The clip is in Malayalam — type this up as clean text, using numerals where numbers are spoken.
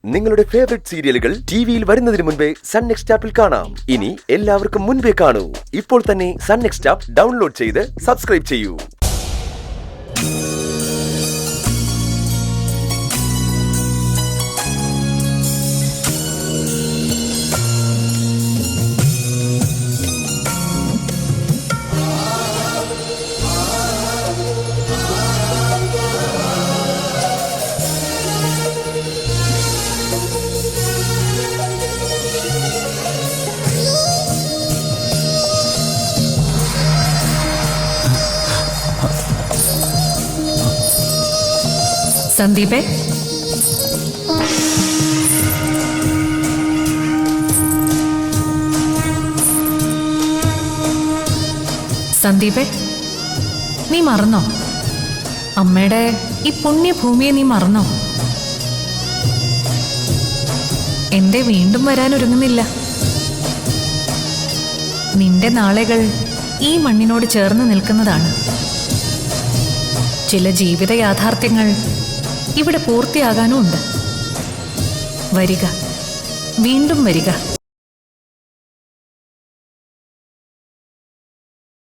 നിങ്ങളുടെ ഫേവറേറ്റ് സീരിയലുകൾ ടിവിയിൽ വരുന്നതിന് മുൻപേ സൺ നെക്സ്റ്റ് ആപ്പിൽ കാണാം. ഇനി എല്ലാവർക്കും മുൻപേ കാണൂ. ഇപ്പോൾ തന്നെ സൺ നെക്സ്റ്റ് ആപ്പ് ഡൗൺലോഡ് ചെയ്ത് സബ്സ്ക്രൈബ് ചെയ്യൂ. സന്ദീപേ, സന്ദീപേ, നീ മറന്നോ? അമ്മയുടെ ഈ പുണ്യഭൂമിയെ നീ മറന്നോ? എന്തേ വീണ്ടും വരാനൊരുങ്ങുന്നില്ല? നിന്റെ നാളുകൾ ഈ മണ്ണിനോട് ചേർന്ന് നിൽക്കുന്നതാണ്. ചില ജീവിത യാഥാർത്ഥ്യങ്ങൾ ഇവിടെ പൂർത്തിയാകാനും ഉണ്ട്. വരിക, വീണ്ടും വരിക.